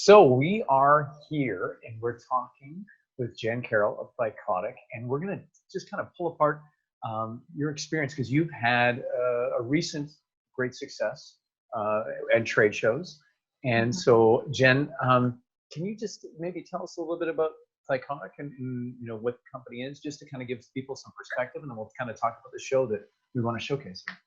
So we are here and we're talking with Jen Carroll of Thycotic, and we're going to just kind of pull apart your experience because you've had a recent great success and trade shows. And so, Jen, can you just maybe tell us a little bit about Thycotic and you know what the company is, just to kind of give people some perspective, and then we'll kind of talk about the show that we want to showcase here.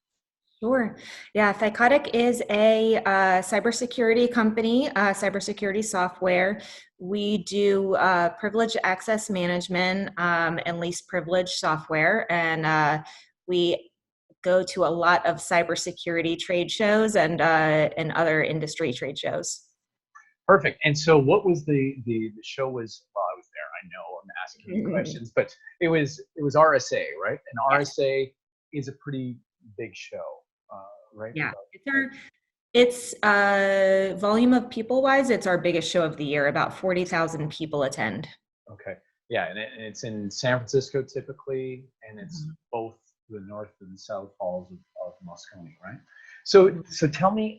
Sure. Yeah, Thycotic is a cybersecurity company, cybersecurity software. We do privileged access management and least privilege software, and we go to a lot of cybersecurity trade shows and other industry trade shows. Perfect. And so, what was the show was? Well, I was there. I know I'm asking you questions, but it was RSA, right? And RSA is a pretty big show, right? Yeah, it's volume of people wise, it's our biggest show of the year. About 40,000 people attend. Okay. Yeah, and it's in San Francisco typically, and it's both the north and south halls of Moscone, right? So tell me,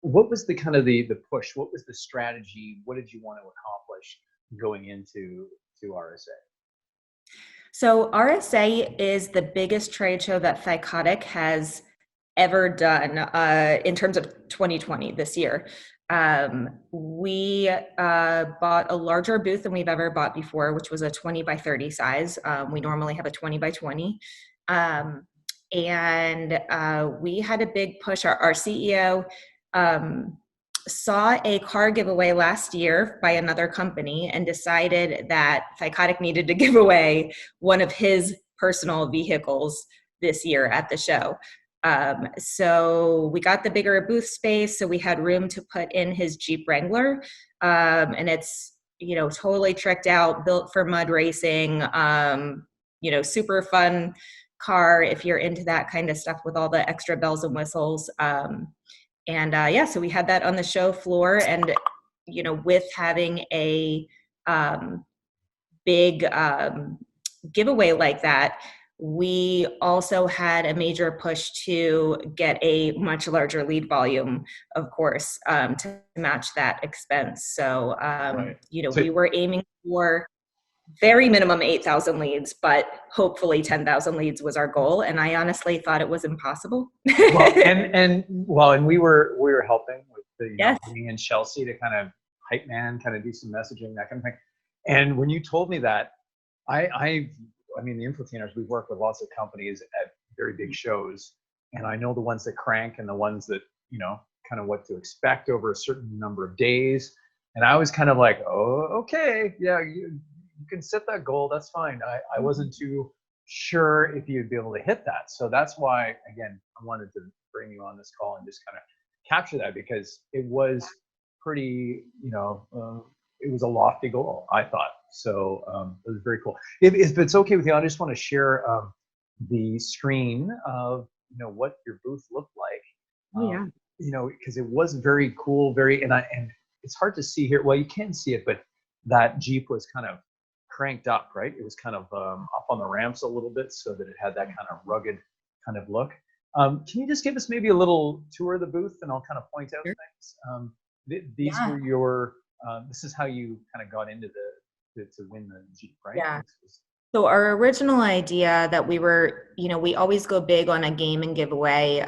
what was the kind of the push? What was the strategy? What did you want to accomplish going into RSA? So RSA is the biggest trade show that Thycotic has ever done in terms of 2020 this year. We bought a larger booth than we've ever bought before, which was a 20 by 30 size. We normally have a 20 by 20. And we had a big push. Our CEO saw a car giveaway last year by another company and decided that Thycotic needed to give away one of his personal vehicles this year at the show. So we got the bigger booth space, so we had room to put in his Jeep Wrangler, and it's, you know, totally tricked out, built for mud racing, you know, super fun car if you're into that kind of stuff with all the extra bells and whistles. Yeah, so we had that on the show floor, and you know, with having a big giveaway like that, we also had a major push to get a much larger lead volume, of course, to match that expense. So, you know, we were aiming for very minimum 8,000 leads, but hopefully 10,000 leads was our goal. And I honestly thought it was impossible. and we were helping with the, yes. Me and Chelsea to kind of hype man, kind of do some messaging, that kind of thing. And when you told me that, I mean, the Infotainers, we work with lots of companies at very big shows, and I know the ones that crank and the ones that, you know, kind of what to expect over a certain number of days. And I was kind of like, oh, okay, yeah, you can set that goal, that's fine. I wasn't too sure if you'd be able to hit that. So that's why, again, I wanted to bring you on this call and just kind of capture that, because it was pretty, you know, it was a lofty goal, I thought. So it was very cool. If it's okay with you, I just want to share the screen of, you know, what your booth looked like. Oh, yeah. You know, because it was very cool, and it's hard to see here. Well, you can see it, but that Jeep was kind of cranked up, right? It was kind of up on the ramps a little bit, so that it had that kind of rugged kind of look. Can you just give us maybe a little tour of the booth, and I'll kind of point out things. These were your. This is how you kind of got into to win the Jeep, right? Yeah. So our original idea that we were, you know, we always go big on a game and giveaway.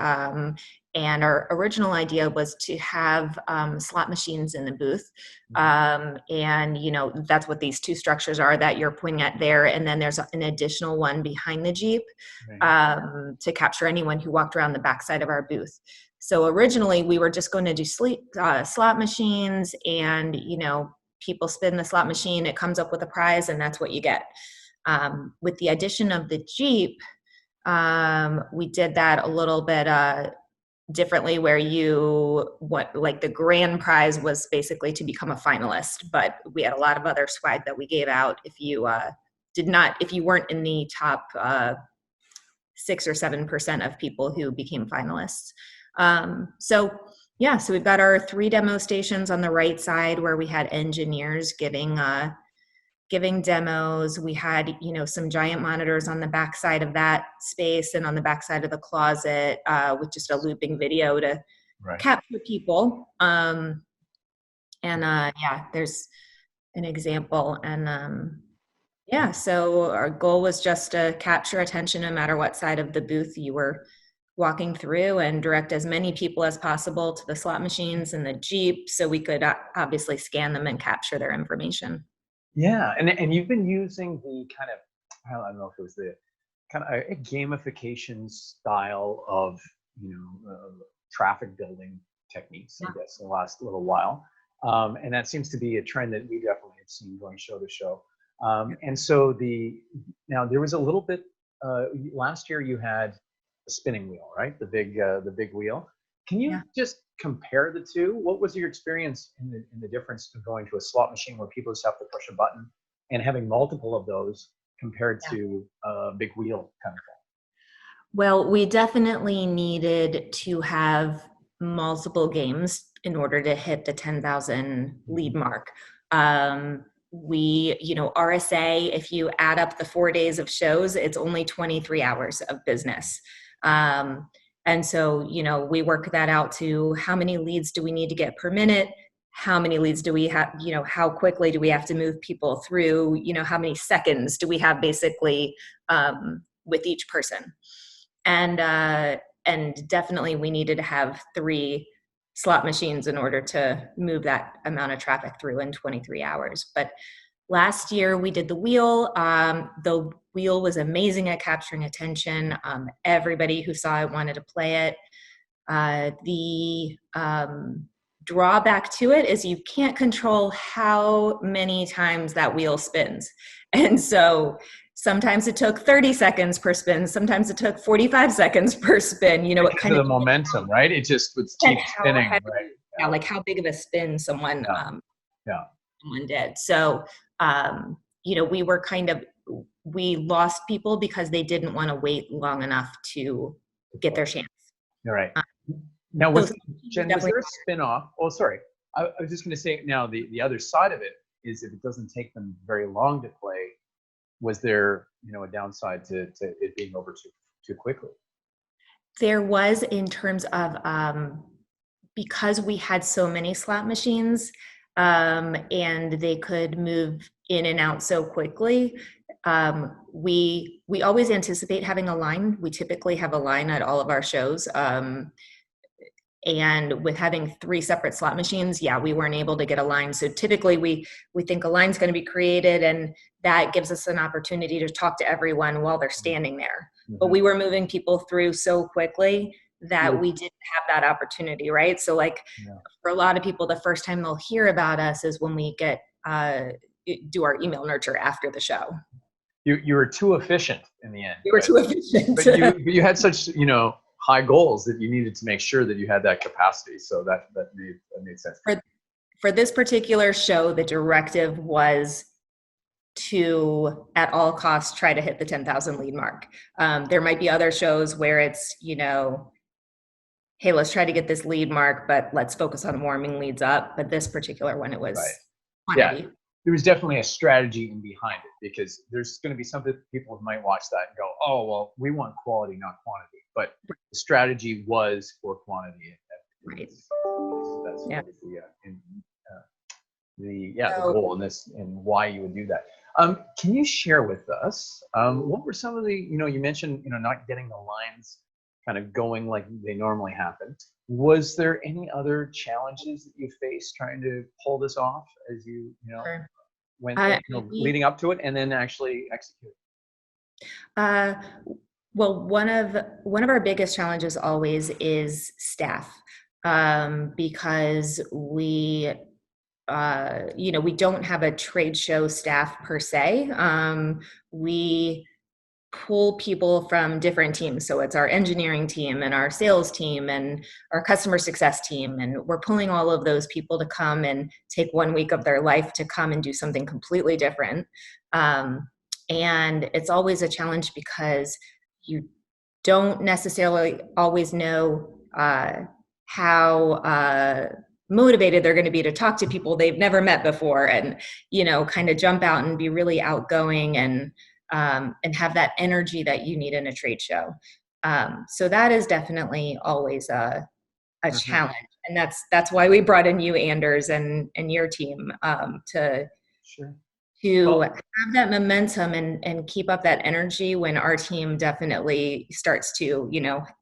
And our original idea was to have slot machines in the booth. And, you know, that's what these two structures are that you're pointing at there. And then there's an additional one behind the Jeep to capture anyone who walked around the backside of our booth. So originally we were just going to do slot machines, and, you know, people spin the slot machine, it comes up with a prize, and that's what you get. With the addition of the Jeep, we did that a little bit differently, where like the grand prize was basically to become a finalist, but we had a lot of other swag that we gave out if you weren't in the top 6 or 7% of people who became finalists. So we've got our 3 demo stations on the right side where we had engineers giving demos. We had, you know, some giant monitors on the back side of that space and on the back side of the closet with just a looping video to capture people. And yeah, there's an example. And yeah, so our goal was just to capture attention no matter what side of the booth you were walking through, and direct as many people as possible to the slot machines and the Jeep so we could obviously scan them and capture their information. Yeah, and you've been using the kind of, I don't know if it was the kind of a gamification style of, traffic building techniques, I Yeah. guess, in the last little while. And that seems to be a trend that we definitely have seen going show to show. And so now there was a little bit, last year you had the spinning wheel, right? The big wheel. Can you Yeah. just compare the two? What was your experience in the difference of going to a slot machine where people just have to push a button and having multiple of those compared Yeah. to a big wheel kind of Well, we definitely needed to have multiple games in order to hit the 10,000 thing? lead mark. RSA, if you add up the 4 days of shows, it's only 23 hours of business. And so, we work that out to how many leads do we need to get per minute? How many leads do we have? How quickly do we have to move people through? How many seconds do we have basically with each person? And definitely we needed to have 3 slot machines in order to move that amount of traffic through in 23 hours. But last year we did the wheel. The wheel was amazing at capturing attention. Everybody who saw it wanted to play it. The drawback to it is you can't control how many times that wheel spins. And so sometimes it took 30 seconds per spin. Sometimes it took 45 seconds per spin. It Because kind of of the momentum, right? It just would keep spinning, right? yeah, like how big of a spin someone Yeah, yeah. someone did. So, we lost people because they didn't want to wait long enough to get their chance. You're right. Um, Now, so Jen, was definitely, there a spin-off? Oh, sorry. I was just going to say now the other side of it is if it doesn't take them very long to play, was there, a downside to it being over too quickly? there was, in terms of because we had so many slot machines, and they could move in and out so quickly. We always anticipate having a line. We typically have a line at all of our shows. And with having 3 separate slot machines, yeah, we weren't able to get a line. So typically we think a line's going to be created, and that gives us an opportunity to talk to everyone while they're standing there. But we were moving people through so quickly that we didn't have that opportunity, right? So for a lot of people, the first time they'll hear about us is when we do our email nurture after the show. You were too efficient in the end. We were too efficient. But you had such, high goals that you needed to make sure that you had that capacity. So that made sense. For this particular show, the directive was to, at all costs, try to hit the 10,000 lead mark. There might be other shows where it's, hey, let's try to get this lead mark, but let's focus on warming leads up. But this particular one, it was quantity. Yeah. There was definitely a strategy in behind it, because there's going to be some people who might watch that and go, oh, well, we want quality, not quantity. But the strategy was for quantity. Right. So that's the goal in this and why you would do that. Can you share with us what were some of the, you mentioned, not getting the lines kind of going like they normally happen. Was there any other challenges that you faced trying to pull this off as Sure. went leading up to it and then actually execute? Well, one of our biggest challenges always is staff, because we don't have a trade show staff per se. We pull people from different teams. So it's our engineering team and our sales team and our customer success team. And we're pulling all of those people to come and take 1 week of their life to come and do something completely different. And it's always a challenge because you don't necessarily always know how motivated they're going to be to talk to people they've never met before, and kind of jump out and be really outgoing and have that energy that you need in a trade show. So that is definitely always a challenge. And that's why we brought in you, Anders, and your team, to Sure. have Well, that momentum and keep up that energy when our team definitely starts to,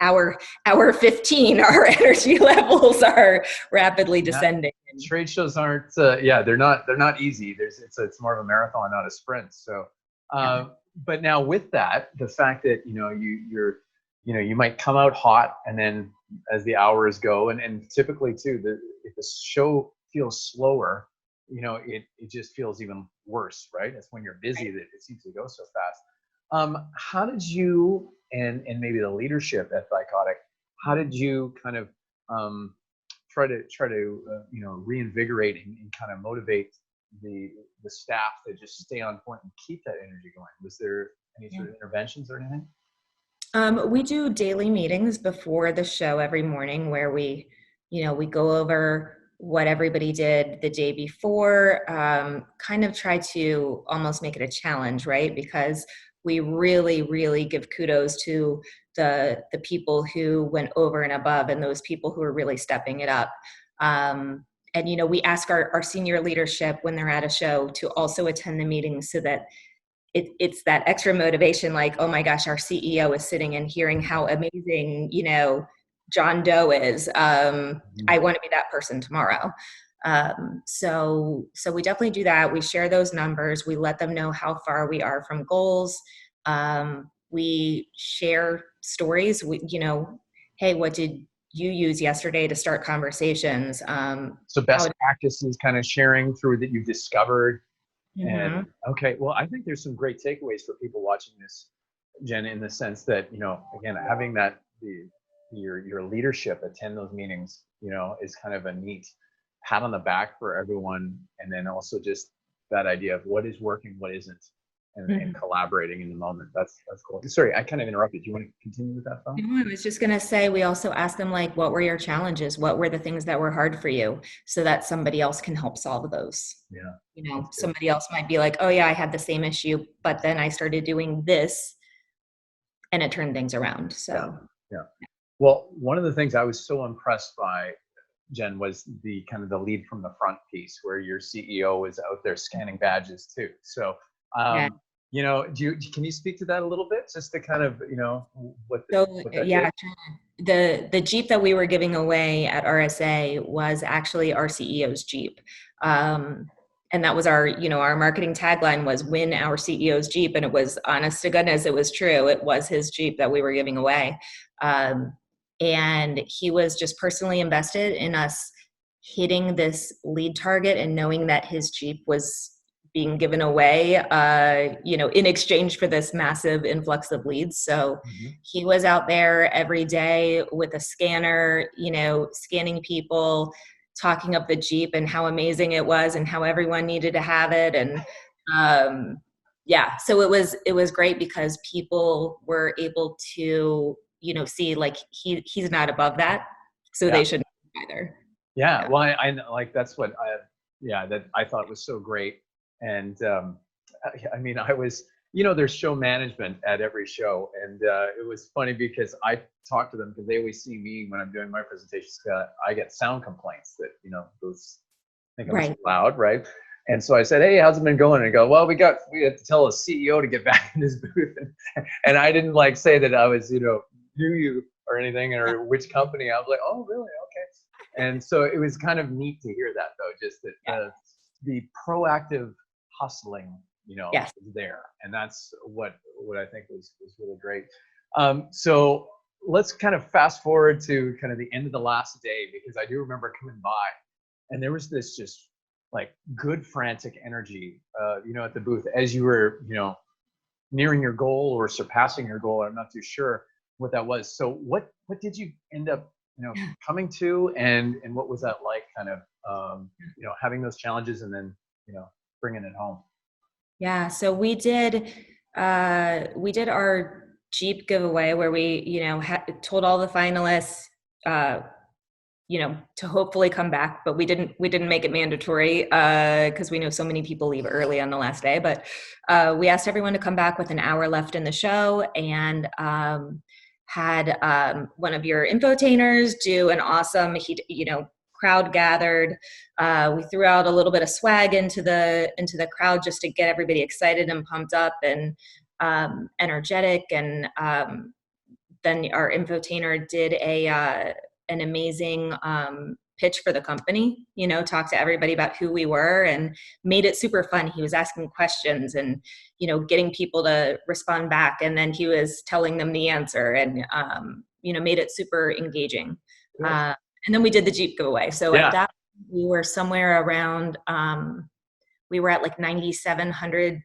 hour 15, our energy levels are rapidly yeah, descending. trade shows aren't. Yeah, they're not easy. It's more of a marathon, not a sprint. So, Yeah. but now with that, the fact that you might come out hot, and then as the hours go, and typically too, if the show feels slower, it just feels even worse, right? It's when you're busy that it seems to go so fast. How did you and maybe the leadership at Thycotic, how did you kind of try to reinvigorate and kind of motivate the staff to just stay on point and keep that energy going? Was there any sort of interventions or anything? We do daily meetings before the show every morning where we go over what everybody did the day before, kind of try to almost make it a challenge, right? Because we really, really give kudos to the people who went over and above and those people who are really stepping it up. And, we ask our senior leadership when they're at a show to also attend the meetings so that it's that extra motivation, like, oh my gosh, our CEO is sitting and hearing how amazing, John Doe is. I want to be that person tomorrow. So we definitely do that. We share those numbers. We let them know how far we are from goals. We share stories. Hey, what did you use yesterday to start conversations? So best practices kind of sharing through that you've discovered. Mhm. And okay, well, I think there's some great takeaways for people watching this, Jen, in the sense that, again, having your leadership attend those meetings, is kind of a neat pat on the back for everyone. And then also just that idea of what is working, what isn't, and collaborating in the moment. That's cool. Sorry, I kind of interrupted. Do you want to continue with that, phone? No, I was just going to say, we also asked them, like, what were your challenges? What were the things that were hard for you so that somebody else can help solve those? Yeah, that's good. Somebody else might be like, oh yeah, I had the same issue, but then I started doing this and it turned things around. So Yeah. Well, one of the things I was so impressed by, Jen, was the kind of the lead from the front piece where your CEO is out there scanning badges too. So, yeah. can you speak to that a little bit, just to kind of, what So that yeah, did? the Jeep that we were giving away at RSA was actually our CEO's Jeep. And that was our marketing tagline was win our CEO's Jeep. And it was, honest to goodness, it was true. It was his Jeep that we were giving away. And he was just personally invested in us hitting this lead target and knowing that his Jeep was being given away, in exchange for this massive influx of leads. So he was out there every day with a scanner, scanning people, talking up the Jeep and how amazing it was and how everyone needed to have it. And so it was great because people were able to, see like he's not above that, so Yeah. they shouldn't either. Yeah. Well, I like that's what that I thought was so great. And I mean, I was, there's show management at every show, and it was funny because I talk to them because they always see me when I'm doing my presentations. I get sound complaints that those think I'm too loud, right? And so I said, hey, how's it been going? And I go, well, we had to tell a CEO to get back in his booth, and I didn't like say that I was knew you or anything or which company. I was like, oh, really? Okay. And so it was kind of neat to hear that, though, just that the proactive hustling, Yes. is there, and that's what I think was really great. So let's kind of fast forward to kind of the end of the last day, because I do remember coming by, and there was this just like good frantic energy, at the booth as you were, nearing your goal or surpassing your goal. I'm not too sure what that was. So what did you end up, coming to, and what was that like, kind of, having those challenges and then, bringing it home? Yeah, so we did our Jeep giveaway where we, told all the finalists, to hopefully come back, but we didn't make it mandatory because we know so many people leave early on the last day. But we asked everyone to come back with an hour left in the show and had one of your infotainers do an awesome, crowd gathered. We threw out a little bit of swag into the crowd just to get everybody excited and pumped up and energetic. And then our infotainer did an amazing pitch for the company, talked to everybody about who we were and made it super fun. He was asking questions and, getting people to respond back. And then he was telling them the answer and, made it super engaging. And then we did the Jeep giveaway. So at that, we were somewhere around, we were at like 9,700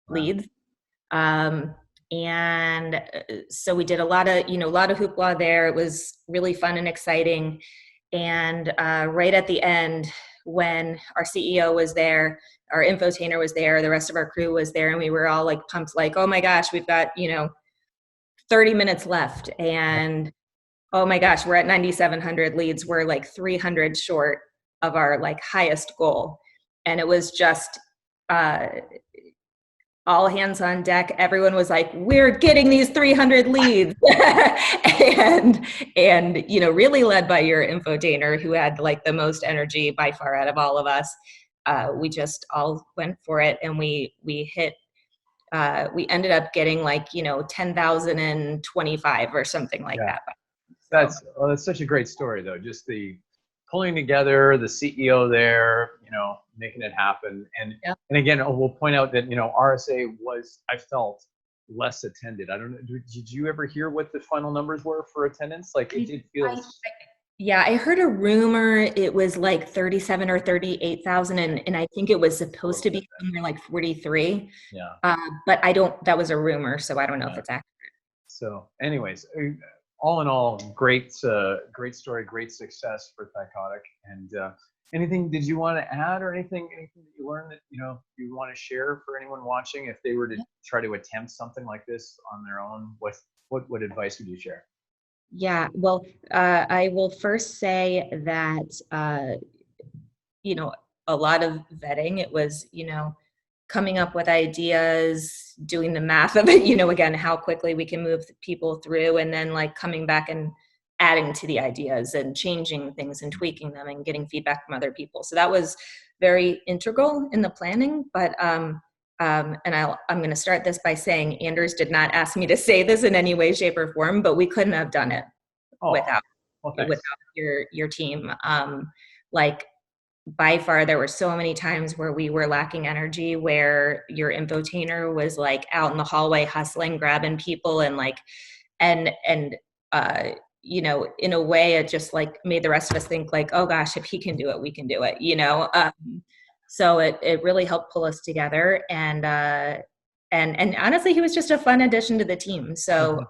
leads. And so we did a lot of hoopla there. It was really fun and exciting. And right at the end, when our CEO was there, our infotainer was there, the rest of our crew was there, and we were all like pumped, like, oh my gosh, we've got, 30 minutes left. And oh my gosh, we're at 9,700 leads. We're like 300 short of our like highest goal. And it was just, all hands on deck. Everyone was like, we're getting these 300 leads. and really led by your infotainer, who had like the most energy by far out of all of us. We just all went for it, and we hit, we ended up getting like, 10,025 or something like that. That's such a great story though. Just the pulling together, the CEO there, making it happen. And again, we'll point out that, RSA was, I felt, less attended. I don't know. Did you ever hear what the final numbers were for attendance? Like, it did feel. I heard a rumor it was like 37 or 38,000, and I think it was supposed to be somewhere like 43. But that was a rumor, so I don't know if it's accurate. So anyways, all in all, great story, great success for Thycotic. And anything did you want to add, or anything that you learned that you want to share for anyone watching if they were to try to attempt something like this on their own? What advice would you share? Yeah, well, I will first say that a lot of vetting. It was coming up with ideas, doing the math of it, again, how quickly we can move people through, and then like coming back and adding to the ideas and changing things and tweaking them and getting feedback from other people. So that was very integral in the planning. But and I'm going to start this by saying Anders did not ask me to say this in any way, shape, or form, but we couldn't have done it without your team. Like, by far, there were so many times where we were lacking energy, where your infotainer was like out in the hallway hustling, grabbing people, and like, in a way, it just like made the rest of us think like, oh gosh, if he can do it, we can do it, so it really helped pull us together. And honestly, he was just a fun addition to the team. So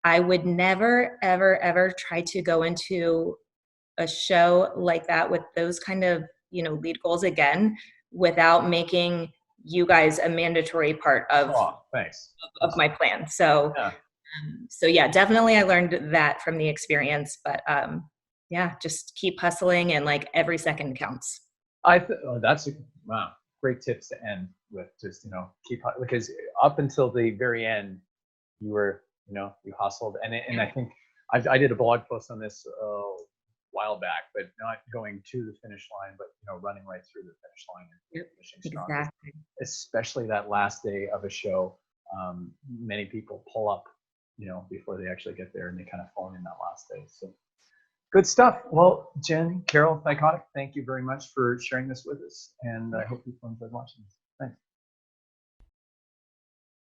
I would never, ever, ever try to go into a show like that with those kind of lead goals again without making you guys a mandatory part of my plan. So definitely I learned that from the experience. But just keep hustling, and like every second counts. That's great tips to end with. Just keep, because up until the very end you were you hustled, and I think I did a blog post on this while back, but not going to the finish line, but running right through the finish line and finishing strong. Exactly. Especially that last day of a show, many people pull up, before they actually get there, and they kind of fall in that last day. So good stuff. Well, Jen, Carroll, Thycotic, thank you very much for sharing this with us, and I hope people enjoyed watching this. Thanks.